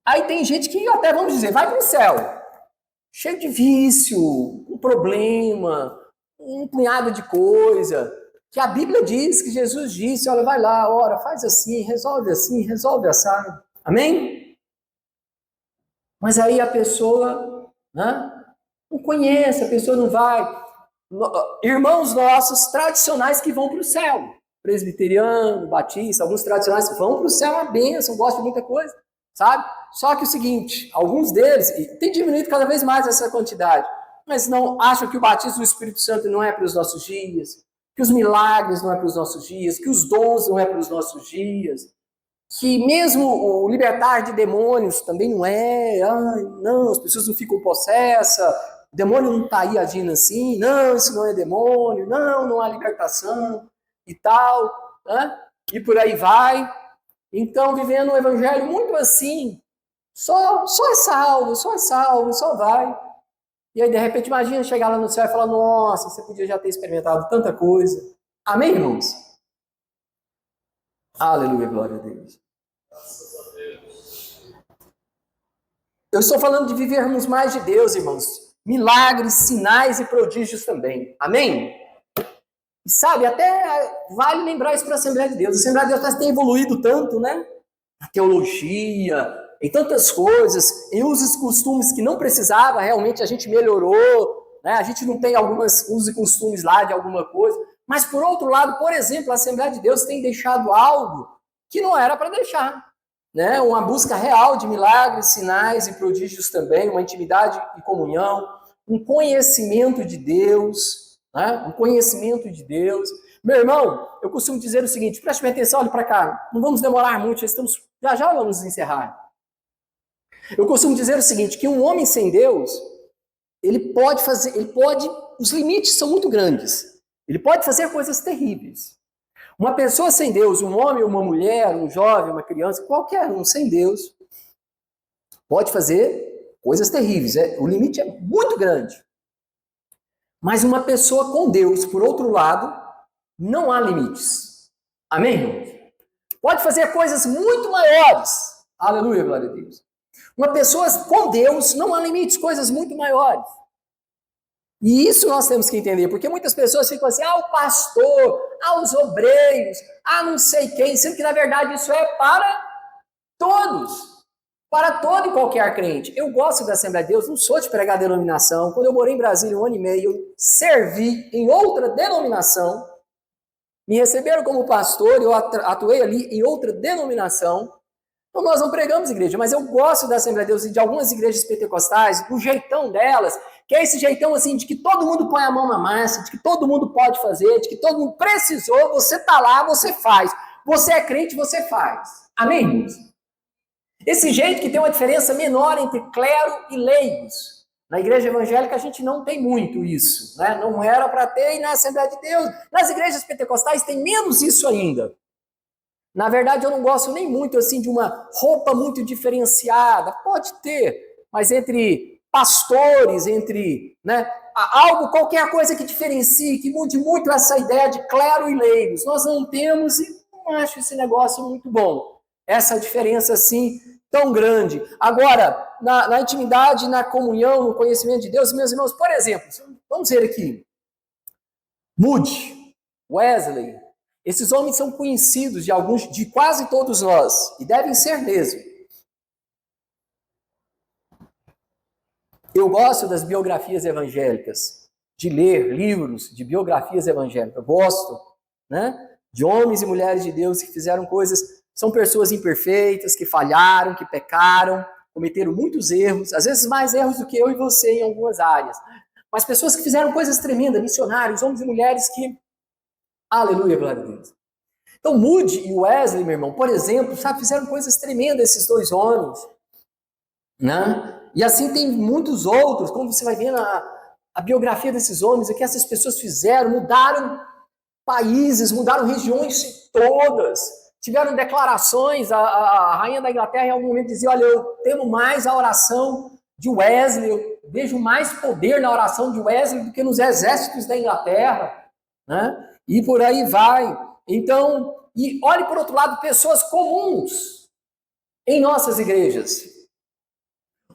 Aí tem gente que até, vamos dizer, vai para o céu. Cheio de vício, um problema, um punhado de coisa. Que a Bíblia diz, que Jesus disse, olha, vai lá, ora, faz assim, resolve assado. Amém? Mas aí a pessoa, né, não conhece, a pessoa não vai. Irmãos nossos tradicionais que vão para o céu. Presbiteriano, batista, alguns tradicionais que vão para o céu, uma bênção, gostam de muita coisa, sabe? Só que o seguinte, alguns deles, e tem diminuído cada vez mais essa quantidade, mas não acham que o batismo do Espírito Santo não é para os nossos dias, que os milagres não é para os nossos dias, que os dons não é para os nossos dias, que mesmo o libertar de demônios também não é, não, as pessoas não ficam possessas, o demônio não está aí agindo assim, não, isso não é demônio, não há libertação e tal, né? E por aí vai. Então, vivendo um evangelho muito assim, só é salvo, só vai. E aí, de repente, imagina chegar lá no céu e falar, nossa, você podia já ter experimentado tanta coisa. Amém, irmãos? Aleluia, glória a Deus. Eu estou falando de vivermos mais de Deus, irmãos. Milagres, sinais e prodígios também. Amém? E sabe, até vale lembrar isso para a Assembleia de Deus. A Assembleia de Deus tem evoluído tanto, né? A teologia, em tantas coisas, em usos e costumes que não precisava, realmente a gente melhorou, né? A gente não tem alguns usos e costumes lá de alguma coisa. Mas, por outro lado, por exemplo, a Assembleia de Deus tem deixado algo que não era para deixar. Né? Uma busca real de milagres, sinais e prodígios também, uma intimidade e comunhão, um conhecimento de Deus, né? Um conhecimento de Deus. Meu irmão, eu costumo dizer o seguinte, preste bem atenção, olhe para cá, não vamos demorar muito, já vamos encerrar. Eu costumo dizer o seguinte, que um homem sem Deus, os limites são muito grandes, ele pode fazer coisas terríveis. Uma pessoa sem Deus, um homem, uma mulher, um jovem, uma criança, qualquer um sem Deus, pode fazer coisas terríveis. O limite é muito grande. Mas uma pessoa com Deus, por outro lado, não há limites. Amém, irmãos? Pode fazer coisas muito maiores. Aleluia, glória a Deus. Uma pessoa com Deus, não há limites, coisas muito maiores. E isso nós temos que entender, porque muitas pessoas ficam assim, o pastor, os obreiros, não sei quem, sendo que na verdade isso é para todos, para todo e qualquer crente. Eu gosto da Assembleia de Deus, não sou de pregar denominação. Quando eu morei em Brasília 1 ano e meio, eu servi em outra denominação, me receberam como pastor, eu atuei ali em outra denominação. Então nós não pregamos igreja, mas eu gosto da Assembleia de Deus e de algumas igrejas pentecostais, do jeitão delas, que é esse jeitão assim de que todo mundo põe a mão na massa, de que todo mundo pode fazer, de que todo mundo precisou, você tá lá, você faz. Você é crente, você faz. Amém, irmãos? Esse jeito que tem uma diferença menor entre clero e leigos. Na igreja evangélica a gente não tem muito isso, né? Não era para ter, e na Assembleia de Deus, nas igrejas pentecostais tem menos isso ainda. Na verdade, eu não gosto nem muito assim de uma roupa muito diferenciada. Pode ter, mas entre pastores, entre, né, qualquer coisa que diferencie, que mude muito essa ideia de clero e leigos. Nós não temos e não acho esse negócio muito bom. essa diferença assim tão grande. Agora, na intimidade, na comunhão, no conhecimento de Deus, meus irmãos, por exemplo, vamos ver aqui, Moody, Wesley, esses homens são conhecidos de quase todos nós, e devem ser mesmo. Eu gosto das biografias evangélicas, de ler livros de biografias evangélicas, eu gosto, né? De homens e mulheres de Deus que fizeram coisas, são pessoas imperfeitas, que falharam, que pecaram, cometeram muitos erros, às vezes mais erros do que eu e você em algumas áreas, mas pessoas que fizeram coisas tremendas, missionários, homens e mulheres que, aleluia, glória a Deus. Então, Moody e Wesley, meu irmão, por exemplo, sabe, fizeram coisas tremendas esses dois homens, né? E assim tem muitos outros, como você vai ver a biografia desses homens, o que essas pessoas fizeram, mudaram países, mudaram regiões todas, tiveram declarações, a rainha da Inglaterra em algum momento dizia, olha, eu temo mais a oração de Wesley, eu vejo mais poder na oração de Wesley do que nos exércitos da Inglaterra, né? E por aí vai. Então, e olhe por outro lado, pessoas comuns em nossas igrejas.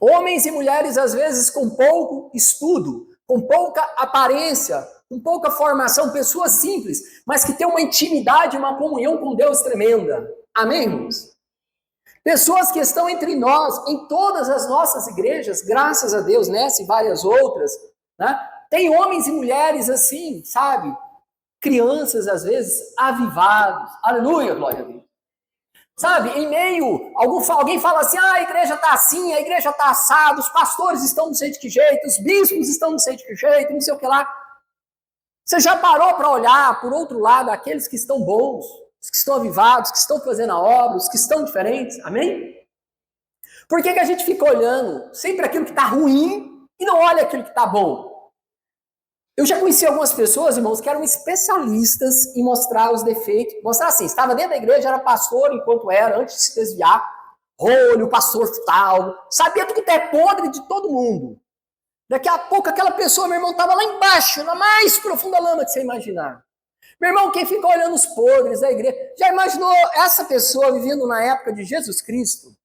Homens e mulheres, às vezes, com pouco estudo, com pouca aparência, com pouca formação, pessoas simples, mas que têm uma intimidade, uma comunhão com Deus tremenda. Amém, irmãos? Pessoas que estão entre nós, em todas as nossas igrejas, graças a Deus, nessa e várias outras, né? Tem homens e mulheres assim, sabe? Crianças, às vezes, avivados. Aleluia, glória a Deus. Sabe, em meio, alguém fala assim, a igreja está assim, a igreja está assada, os pastores estão não sei de que jeito, os bispos estão não sei de que jeito, não sei o que lá. Você já parou para olhar, por outro lado, aqueles que estão bons, os que estão avivados, que estão fazendo a obra, os que estão diferentes, amém? Por que a gente fica olhando sempre aquilo que está ruim e não olha aquilo que está bom? Eu já conheci algumas pessoas, irmãos, que eram especialistas em mostrar os defeitos. Mostrar assim, estava dentro da igreja, era pastor enquanto era, antes de se desviar. Olha, o pastor tal. Sabia tudo que é podre de todo mundo. Daqui a pouco aquela pessoa, meu irmão, estava lá embaixo, na mais profunda lama que você imaginar. Meu irmão, quem fica olhando os podres da igreja, já imaginou essa pessoa vivendo na época de Jesus Cristo?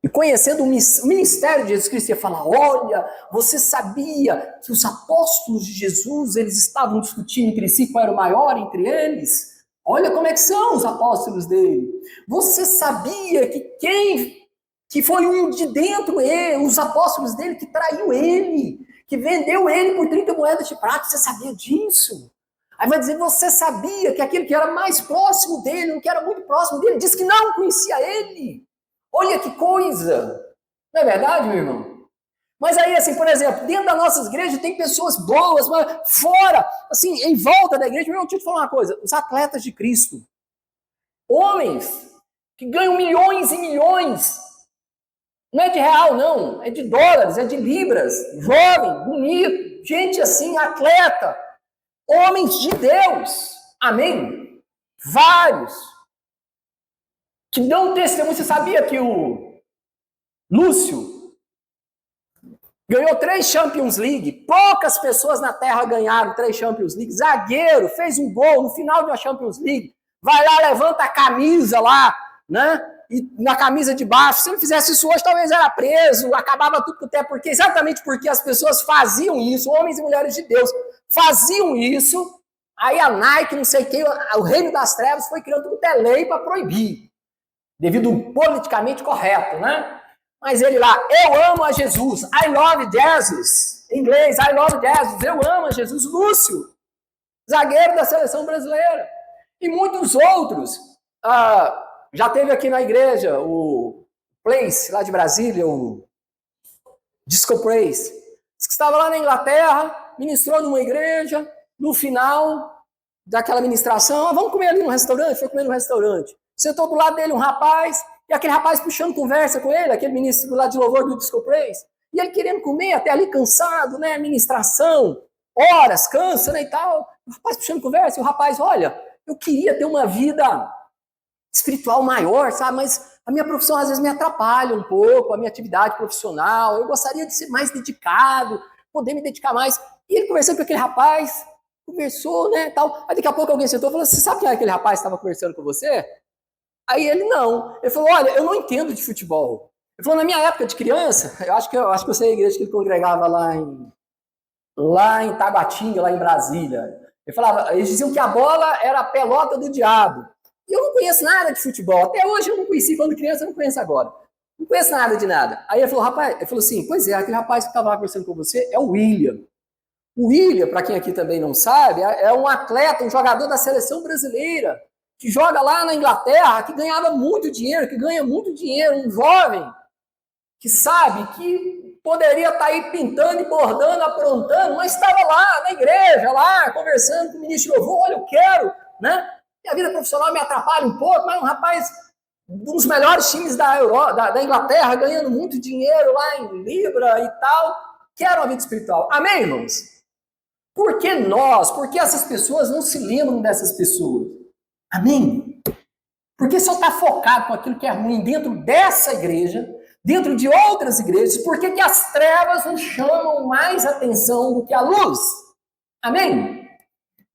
E conhecendo o ministério de Jesus Cristo, ia falar, olha, você sabia que os apóstolos de Jesus, eles estavam discutindo entre si qual era o maior entre eles? Olha como é que são os apóstolos dele. Você sabia que foi um de dentro, os apóstolos dele, que traiu ele, que vendeu ele por 30 moedas de prata, você sabia disso? Aí vai dizer, você sabia que aquele que era mais próximo dele, o que era muito próximo dele, disse que não conhecia ele. Olha que coisa! Não é verdade, meu irmão? Mas aí, assim, por exemplo, dentro das nossas igrejas tem pessoas boas, mas fora, assim, em volta da igreja, meu irmão, deixa eu te falar uma coisa, os atletas de Cristo, homens que ganham milhões e milhões, não é de real, não, é de dólares, é de libras, jovem, bonito, gente assim, atleta, homens de Deus, amém? Vários, que dão testemunho. Você sabia que o Lúcio ganhou 3 Champions League? Poucas pessoas na Terra ganharam 3 Champions League. Zagueiro, fez um gol no final de uma Champions League. Vai lá, levanta a camisa lá, né? E na camisa de baixo. Se não fizesse isso hoje, talvez era preso, acabava tudo até porque, exatamente porque as pessoas faziam isso, homens e mulheres de Deus faziam isso. Aí a Nike, não sei quem, o reino das trevas foi criando tudo até lei para proibir. Devido ao politicamente correto, né? Mas ele lá, eu amo a Jesus, I love Jesus. Em inglês, I love Jesus, eu amo a Jesus. Lúcio, zagueiro da seleção brasileira. E muitos outros. Já teve aqui na igreja o Place, lá de Brasília, o Disco Praise, que estava lá na Inglaterra, ministrou numa igreja, no final daquela ministração, vamos comer ali no restaurante, foi comer no restaurante. Sentou do lado dele um rapaz, e aquele rapaz puxando conversa com ele, aquele ministro lá de louvor do Disco Praise, e ele querendo comer, até ali cansado, né, ministração, horas, cansa, né, e tal. O rapaz puxando conversa, e o rapaz, olha, eu queria ter uma vida espiritual maior, sabe, mas a minha profissão às vezes me atrapalha um pouco, a minha atividade profissional, eu gostaria de ser mais dedicado, poder me dedicar mais. E ele conversando com aquele rapaz, conversou, né, tal. Aí daqui a pouco alguém sentou e falou, você sabe quem é aquele rapaz que estava conversando com você? Aí ele não. Ele falou, olha, eu não entendo de futebol. Ele falou, na minha época de criança, eu acho que eu sei a igreja que ele congregava lá em Taguatinga, lá em Brasília. Ele falava, eles diziam que a bola era a pelota do diabo. E eu não conheço nada de futebol. Até hoje eu não conheci, quando criança eu não conheço agora. Não conheço nada de nada. Aí ele falou, rapaz, ele falou assim, pois é, aquele rapaz que estava lá conversando com você é o William. O William, para quem aqui também não sabe, é um atleta, um jogador da seleção brasileira, que joga lá na Inglaterra, que ganhava muito dinheiro, que ganha muito dinheiro, um jovem que sabe que poderia estar aí pintando e bordando, aprontando, mas estava lá na igreja, lá conversando com o ministro de louvor, olha, eu quero, né? Minha vida profissional me atrapalha um pouco, mas um rapaz dos melhores times da Inglaterra, ganhando muito dinheiro lá em Libra e tal, quero uma vida espiritual. Amém, irmãos? Por que essas pessoas não se lembram dessas pessoas? Amém? Porque só está focado com aquilo que é ruim dentro dessa igreja, dentro de outras igrejas, por que as trevas não chamam mais atenção do que a luz? Amém?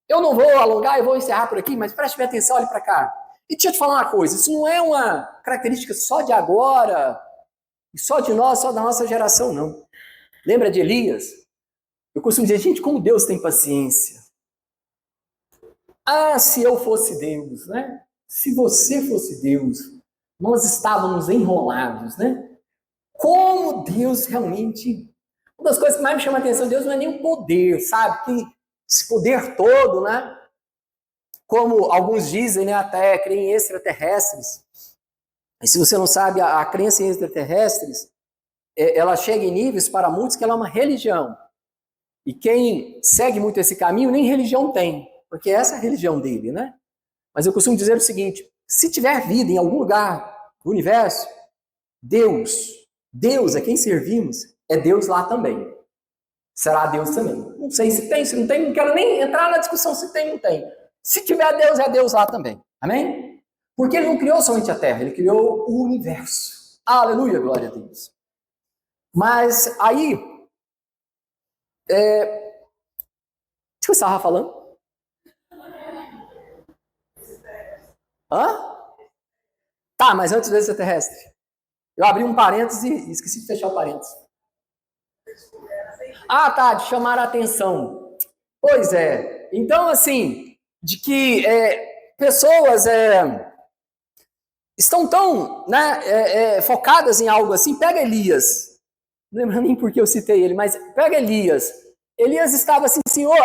Eu não vou alongar, eu vou encerrar por aqui, mas preste bem atenção, olhe para cá. E deixa eu te falar uma coisa, isso não é uma característica só de agora, e só de nós, só da nossa geração, não. Lembra de Elias? Eu costumo dizer, gente, como Deus tem paciência. Ah, se eu fosse Deus, né? Se você fosse Deus, nós estávamos enrolados, né? Como Deus realmente... Uma das coisas que mais me chama a atenção de Deus não é nem o poder, sabe? Que esse poder todo, né? Como alguns dizem, né? Até creem em extraterrestres. E se você não sabe, a crença em extraterrestres, ela chega em níveis para muitos que ela é uma religião. E quem segue muito esse caminho, nem religião tem, porque essa é a religião dele, né? Mas eu costumo dizer o seguinte, se tiver vida em algum lugar do universo, Deus é quem servimos, é Deus lá também. Será Deus também. Não sei se tem, se não tem, não quero nem entrar na discussão se tem ou não tem. Se tiver Deus, é Deus lá também. Amém? Porque ele não criou somente a Terra, ele criou o universo. Aleluia, glória a Deus. Mas aí, o que eu estava falando? Hã? Tá, mas antes do extraterrestre. Eu abri um parêntese e esqueci de fechar o parêntese. Ah, tá, de chamar a atenção. Pois é. Então, assim, de que pessoas estão tão focadas em algo assim. Pega Elias. Não lembro nem por que eu citei ele, mas pega Elias. Elias estava assim, Senhor,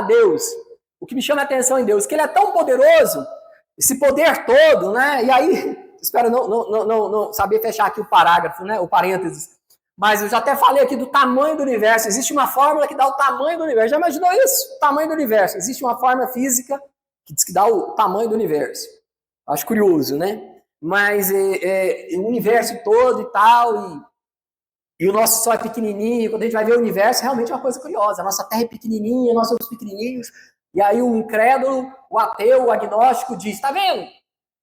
Deus. O que me chama a atenção em Deus, que ele é tão poderoso, esse poder todo, né? E aí, espero não saber fechar aqui o parágrafo, né? O parênteses. Mas eu já até falei aqui do tamanho do universo. Existe uma fórmula que dá o tamanho do universo. Já imaginou isso? O tamanho do universo. Existe uma fórmula física que diz que dá o tamanho do universo. Acho curioso, né? Mas o universo todo e tal, e o nosso Sol é pequenininho. Quando a gente vai ver o universo, realmente é uma coisa curiosa. A nossa Terra é pequenininha, nós somos pequenininhos. E aí o incrédulo, o ateu, o agnóstico diz, tá vendo?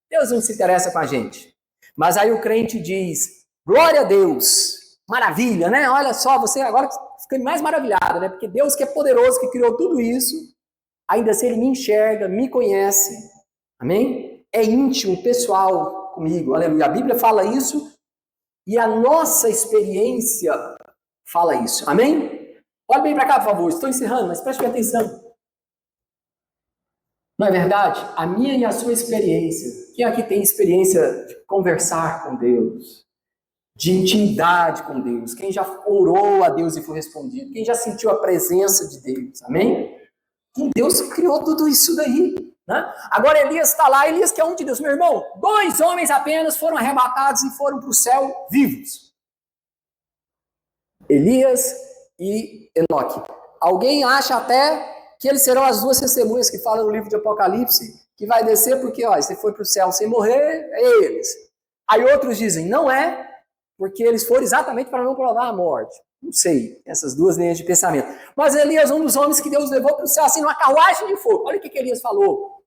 Deus não se interessa com a gente. Mas aí o crente diz, glória a Deus, maravilha, né? Olha só, você agora fica mais maravilhado, né? Porque Deus que é poderoso, que criou tudo isso, ainda assim ele me enxerga, me conhece, amém? É íntimo, pessoal comigo, aleluia. A Bíblia fala isso e a nossa experiência fala isso, amém? Olha bem para cá, por favor, estou encerrando, mas preste atenção. Não é verdade? A minha e a sua experiência. Quem aqui tem experiência de conversar com Deus? De intimidade com Deus? Quem já orou a Deus e foi respondido? Quem já sentiu a presença de Deus? Amém? E Deus criou tudo isso daí. Né? Agora Elias está lá, Elias que é um de Deus. Meu irmão, 2 homens apenas foram arrebatados e foram para o céu vivos. Elias e Enoque. Alguém acha até que eles serão as 2 testemunhas que falam no livro de Apocalipse, que vai descer porque, você foi para o céu sem morrer, é eles. Aí outros dizem, não é, porque eles foram exatamente para não provar a morte. Não sei, essas 2 linhas de pensamento. Mas Elias, um dos homens que Deus levou para o céu, assim, numa carruagem de fogo. Olha o que Elias falou.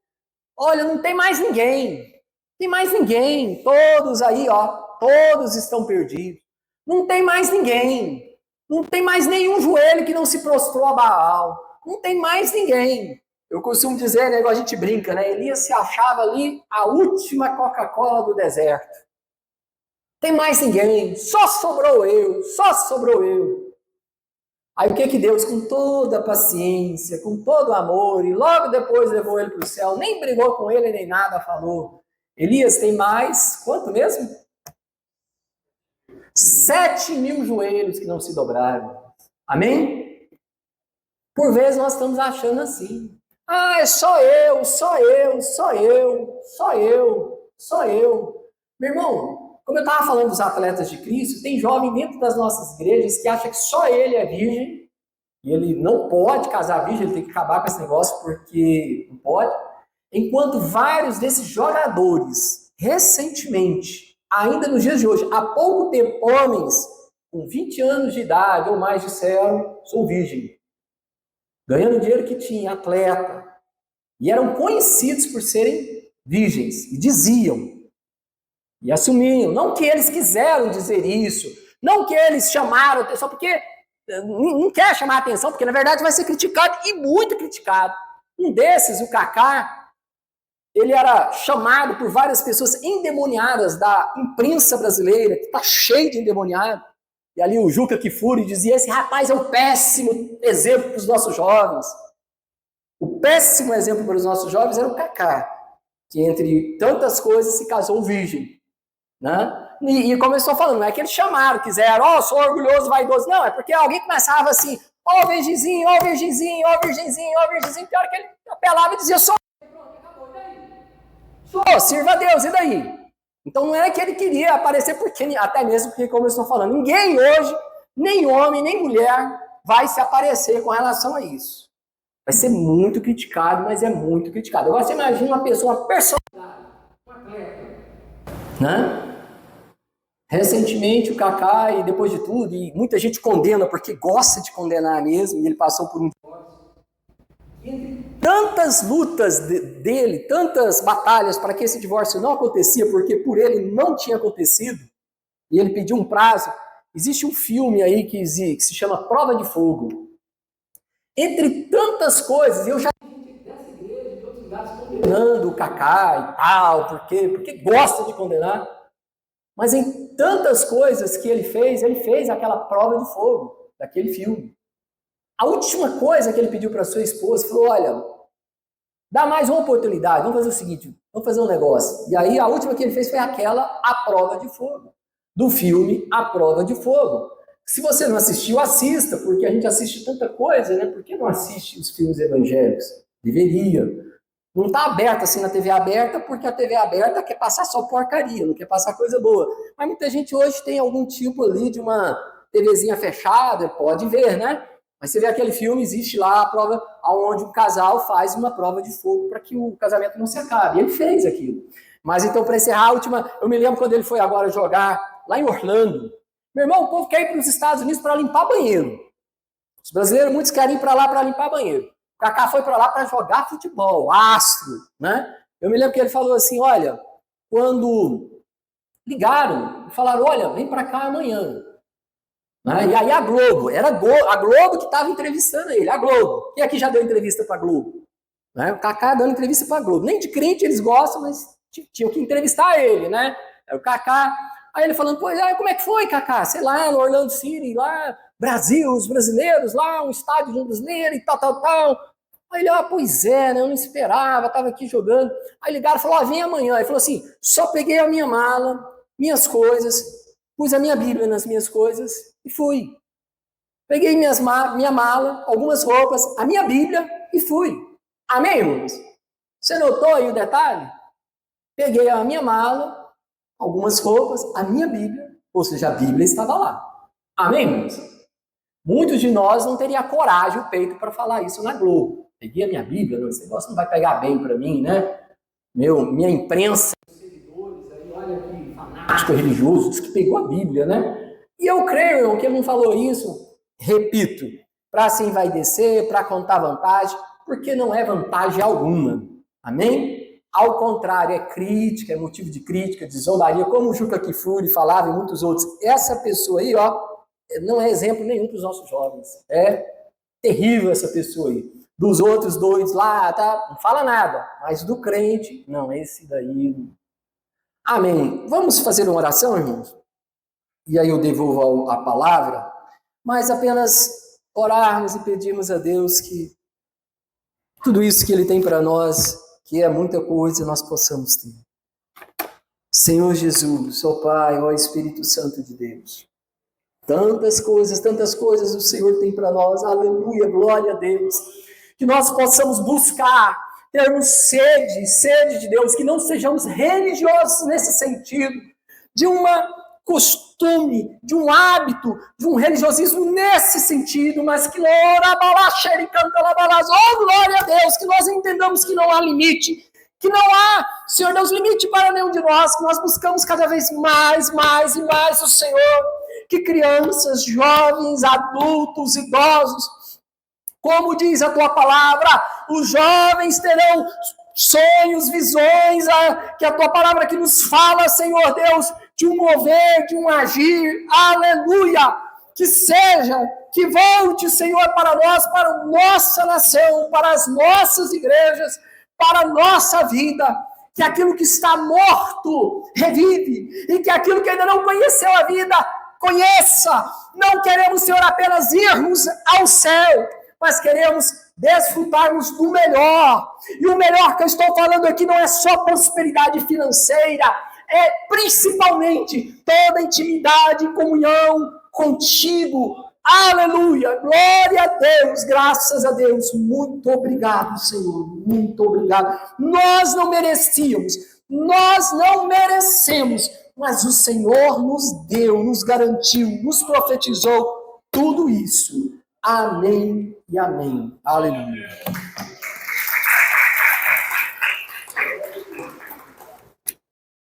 Olha, não tem mais ninguém. Tem mais ninguém. Todos aí, todos estão perdidos. Não tem mais ninguém. Não tem mais nenhum joelho que não se prostrou a Baal. Não tem mais ninguém. Eu costumo dizer, né, igual a gente brinca, né? Elias se achava ali a última Coca-Cola do deserto. Tem mais ninguém, só sobrou eu, só sobrou eu. Aí o que Deus, com toda a paciência, com todo o amor, e logo depois levou ele para o céu, nem brigou com ele, nem nada, falou: Elias, tem mais, quanto mesmo? 7.000 joelhos que não se dobraram. Amém? Por vezes nós estamos achando assim. Ah, é só eu, só eu, só eu, só eu, só eu. Meu irmão, como eu estava falando dos atletas de Cristo, tem jovem dentro das nossas igrejas que acha que só ele é virgem, e ele não pode casar virgem, ele tem que acabar com esse negócio porque não pode. Enquanto vários desses jogadores, recentemente, ainda nos dias de hoje, há pouco tempo, homens com 20 anos de idade ou mais disseram, sou virgem. Ganhando o dinheiro que tinha, atleta. E eram conhecidos por serem virgens. E diziam. E assumiam. Não que eles quiseram dizer isso. Não que eles chamaram atenção, porque não quer chamar atenção, porque na verdade vai ser criticado e muito criticado. Um desses, o Kaká, ele era chamado por várias pessoas endemoniadas da imprensa brasileira, que está cheio de endemoniado. E ali o Juca Kfouri dizia, esse rapaz é um péssimo exemplo para os nossos jovens. O péssimo exemplo para os nossos jovens era o Kaká, que entre tantas coisas se casou virgem. Né? E como eu estou falando, não é que eles chamaram, quiseram, sou orgulhoso, vaidoso. Não, é porque alguém começava assim, virgenzinho, virgenzinho, virgenzinho, virgenzinho. Pior que ele apelava e dizia, sou. Pronto, acabou, e daí? Sou, sirva a Deus, e daí? Então não é que ele queria aparecer, porque até mesmo porque, como eu estou falando, ninguém hoje, nem homem, nem mulher, vai se aparecer com relação a isso. Vai ser muito criticado, mas é muito criticado. Agora você imagina uma pessoa, uma personalidade, um atleta, né? Recentemente o Kaká, e depois de tudo, e muita gente condena, porque gosta de condenar mesmo, e ele passou por um divórcio. Entre tantas lutas dele, tantas batalhas para que esse divórcio não acontecia, porque por ele não tinha acontecido, e ele pediu um prazo. Existe um filme aí que se chama Prova de Fogo. Entre tantas coisas, eu já vi dessa igreja, de outros lugares, condenando o Kaká e tal, porque gosta de condenar. Mas em tantas coisas que ele fez aquela prova de fogo daquele filme. A última coisa que ele pediu para sua esposa, falou, olha, dá mais uma oportunidade, vamos fazer o seguinte, vamos fazer um negócio. E aí a última que ele fez foi aquela A Prova de Fogo, do filme A Prova de Fogo. Se você não assistiu, assista, porque a gente assiste tanta coisa, né? Por que não assiste os filmes evangélicos? Deveria. Não está aberto assim na TV aberta, porque a TV aberta quer passar só porcaria, não quer passar coisa boa. Mas muita gente hoje tem algum tipo ali de uma TVzinha fechada, pode ver, né? Mas você vê aquele filme, existe lá a prova onde um casal faz uma prova de fogo para que o casamento não se acabe. E ele fez aquilo. Mas então, para encerrar a última, eu me lembro quando ele foi agora jogar lá em Orlando. Meu irmão, o povo quer ir para os Estados Unidos para limpar banheiro. Os brasileiros, muitos querem ir para lá para limpar banheiro. O Kaká foi para lá para jogar futebol, astro, né? Eu me lembro que ele falou assim, olha, quando ligaram, falaram, olha, vem para cá amanhã. Né? E aí a Globo, era a Globo que estava entrevistando ele, a Globo. Quem aqui já deu entrevista para a Globo? Né? O Kaká dando entrevista para a Globo. Nem de crente eles gostam, mas tinham que entrevistar ele, né? O Kaká, aí ele falando, pois como é que foi, Kaká? Sei lá, no Orlando City, lá, Brasil, os brasileiros, lá, um estádio de um brasileiro e tal, tal, tal. Aí ele, pois é, né? Eu não esperava, estava aqui jogando. Aí ligaram e falou, vem amanhã. Ele falou assim, só peguei a minha mala, minhas coisas, pus a minha Bíblia nas minhas coisas e fui. Peguei minha mala, algumas roupas, a minha Bíblia e fui. Amém, irmãos? Você notou aí o detalhe? Peguei a minha mala, algumas roupas, a minha Bíblia, ou seja, a Bíblia estava lá. Amém, irmãos? Muitos de nós não teriam coragem, o peito, para falar isso na Globo. Peguei a minha Bíblia, não, esse negócio não vai pegar bem para mim, né? Minha imprensa, seguidores aí, olha que fanático religioso, diz que pegou a Bíblia, né? E eu creio que ele não falou isso, repito, para se envaidecer, para contar vantagem, porque não é vantagem alguma. Amém? Ao contrário, é crítica, é motivo de crítica, de zombaria, como o Juca Kfouri falava e muitos outros. Essa pessoa aí, não é exemplo nenhum para os nossos jovens. É terrível essa pessoa aí. dos outros doidos lá, tá? Não fala nada. Mas do crente, não, esse daí. Amém. Vamos fazer uma oração, irmãos? E aí eu devolvo a palavra, mas apenas orarmos e pedirmos a Deus que tudo isso que Ele tem para nós, que é muita coisa, nós possamos ter. Senhor Jesus, ó Pai, ó Espírito Santo de Deus, tantas coisas o Senhor tem para nós, aleluia, glória a Deus, que nós possamos buscar, termos sede de Deus, que não sejamos religiosos nesse sentido, de uma costume, de um hábito, de um religiosismo nesse sentido, mas que oh, glória a Deus, que nós entendamos que não há limite, que não há, Senhor Deus, limite para nenhum de nós, que nós buscamos cada vez mais e mais o Senhor, que crianças, jovens, adultos, idosos, como diz a tua palavra, os jovens terão sonhos, visões, que a tua palavra que nos fala, Senhor Deus, de um mover, de um agir, aleluia, que seja, que volte, Senhor, para nós, para a nossa nação, para as nossas igrejas, para a nossa vida, que aquilo que está morto revive, e que aquilo que ainda não conheceu a vida, conheça. Não queremos, Senhor, apenas irmos ao céu, mas queremos desfrutarmos do melhor. E o melhor que eu estou falando aqui não é só prosperidade financeira, é principalmente toda intimidade e comunhão contigo. Aleluia, glória a Deus, graças a Deus. Muito obrigado, Senhor, muito obrigado. Nós não merecemos, mas o Senhor nos deu, nos garantiu, nos profetizou tudo isso. Amém e amém. Aleluia.